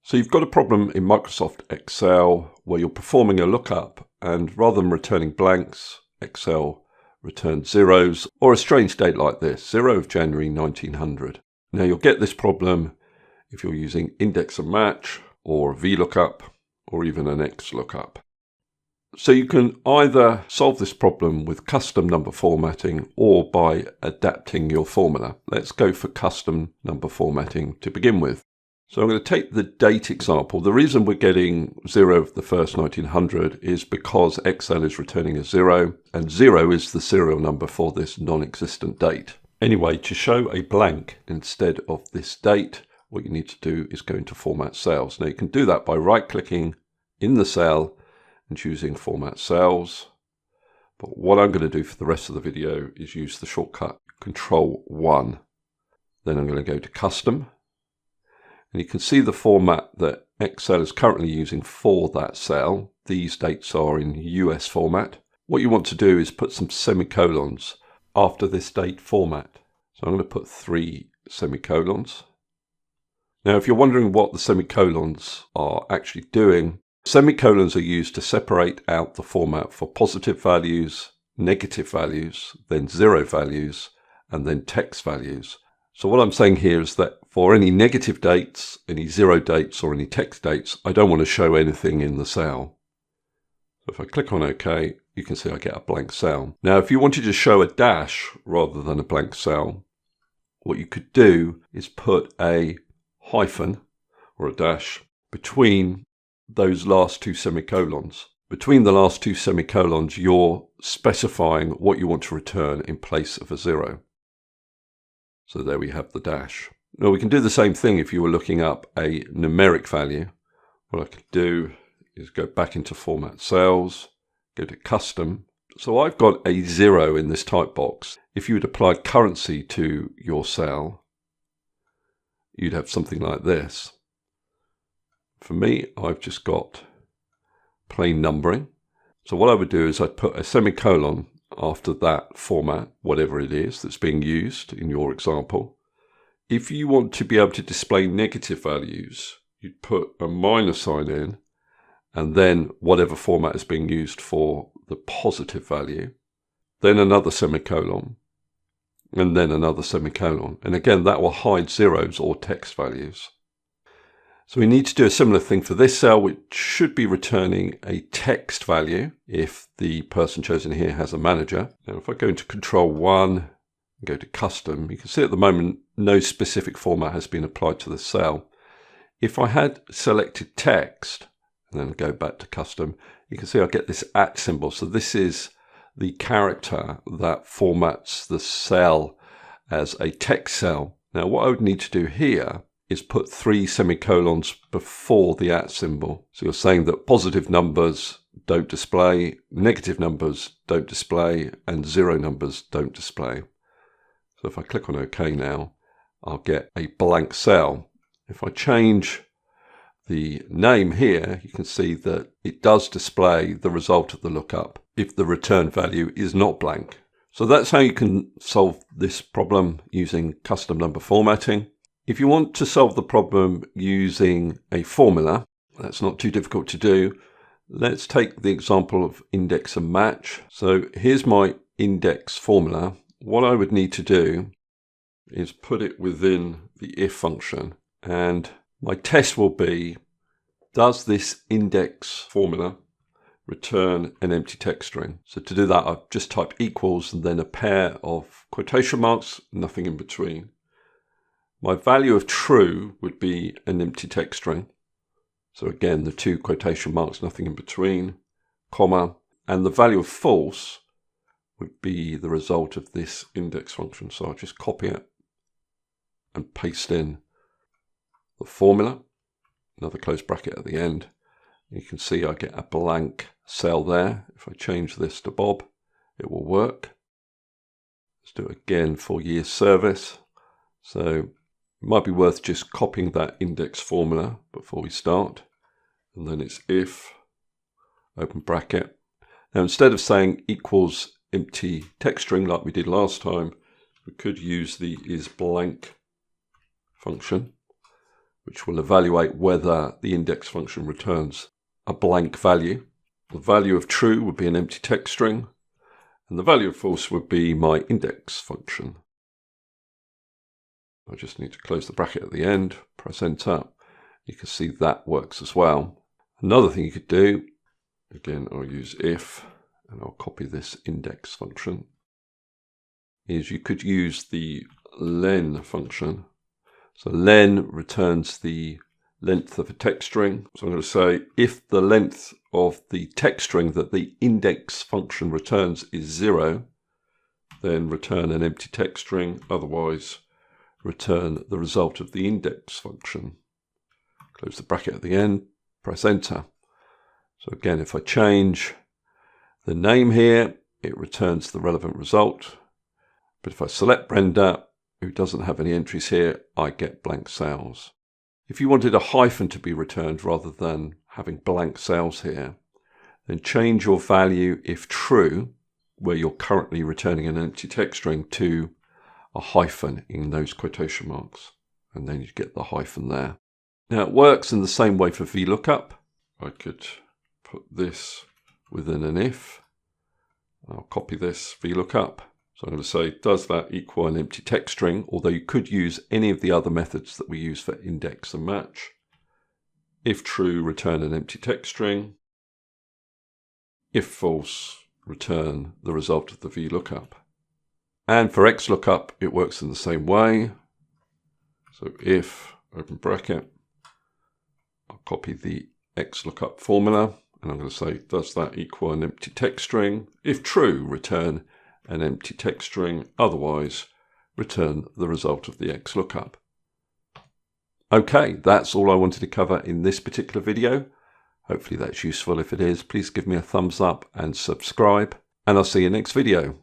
So you've got a problem in Microsoft Excel where you're performing a lookup, and rather than returning blanks, Excel returns zeros, or a strange date like this, 0 of January 1900. Now you'll get this problem if you're using index and match, or VLOOKUP, or even an XLOOKUP. So you can either solve this problem with custom number formatting or by adapting your formula. Let's go for custom number formatting to begin with. So I'm going to take the date example. The reason we're getting 0 of the first 1900 is because Excel is returning a 0, and 0 is the serial number for this non-existent date. Anyway, to show a blank instead of this date, what you need to do is go into Format Cells. Now you can do that by right-clicking in the cell and choosing Format Cells. But what I'm going to do for the rest of the video is use the shortcut Control-1. Then I'm going to go to Custom. And you can see the format that Excel is currently using for that cell. These dates are in US format. What you want to do is put some semicolons after this date format. So I'm going to put 3 semicolons. Now, if you're wondering what the semicolons are actually doing, semicolons are used to separate out the format for positive values, negative values, then 0 values, and then text values. So what I'm saying here is that for any negative dates, any 0 dates, or any text dates, I don't want to show anything in the cell. So if I click on OK, you can see I get a blank cell. Now, if you wanted to show a dash rather than a blank cell, what you could do is put a hyphen or a dash between those last 2 semicolons. Between the last 2 semicolons, you're specifying what you want to return in place of a 0. So there we have the dash. Now we can do the same thing if you were looking up a numeric value. What I could do is go back into Format Cells, go to Custom. So I've got a 0 in this type box. If you would apply currency to your cell, you'd have something like this. For me, I've just got plain numbering. So what I would do is I'd put a semicolon after that format, whatever it is that's being used in your example. If you want to be able to display negative values, you'd put a minus sign in, and then whatever format is being used for the positive value, then another semicolon, and then another semicolon. And again, that will hide zeros or text values. So we need to do a similar thing for this cell, which should be returning a text value if the person chosen here has a manager. Now, if I go into Control-1 and go to Custom, you can see at the moment no specific format has been applied to the cell. If I had selected text and then go back to Custom, you can see I get this @ symbol. So this is the character that formats the cell as a text cell. Now, what I would need to do here is put 3 semicolons before the @ symbol. So you're saying that positive numbers don't display, negative numbers don't display, and 0 numbers don't display. So if I click on OK now, I'll get a blank cell. If I change the name here, you can see that it does display the result of the lookup if the return value is not blank. So that's how you can solve this problem using custom number formatting. If you want to solve the problem using a formula, that's not too difficult to do. Let's take the example of index and match. So here's my index formula. What I would need to do is put it within the if function. And my test will be, does this index formula return an empty text string? So to do that, I've just type equals and then a pair of quotation marks, nothing in between. My value of true would be an empty text string. So again, the 2 quotation marks, nothing in between, comma, and the value of false would be the result of this index function. So I'll just copy it and paste in the formula, another close bracket at the end. You can see I get a blank cell there. If I change this to Bob, it will work. Let's do it again for year's service. So it might be worth just copying that index formula before we start. And then it's if, open bracket. Now instead of saying equals empty text string like we did last time, we could use the ISBLANK function, which will evaluate whether the index function returns a blank value. The value of true would be an empty text string, and the value of false would be my index function. I just need to close the bracket at the end, press enter. You can see that works as well. Another thing you could do, again I'll use if, and I'll copy this index function, is you could use the len function. So len returns the length of a text string. So I'm going to say if the length of the text string that the index function returns is 0, then return an empty text string, otherwise return the result of the index function. Close the bracket at the end, press enter. So again, if I change the name here, it returns the relevant result. But if I select Brenda, who doesn't have any entries here, I get blank cells. If you wanted a hyphen to be returned rather than having blank cells here, then change your value if true, where you're currently returning an empty text string, to a hyphen in those quotation marks, and then you get the hyphen there. Now it works in the same way for VLOOKUP. I could put this within an if. I'll copy this VLOOKUP. So I'm going to say, does that equal an empty text string? Although you could use any of the other methods that we use for index and match. If true, return an empty text string. If false, return the result of the VLOOKUP. And for XLOOKUP, it works in the same way. So if, open bracket, I'll copy the XLOOKUP formula, and I'm going to say, does that equal an empty text string? If true, return an empty text string, otherwise return the result of the XLOOKUP. Okay, that's all I wanted to cover in this particular video. Hopefully that's useful. If it is, please give me a thumbs up and subscribe, and I'll see you next video.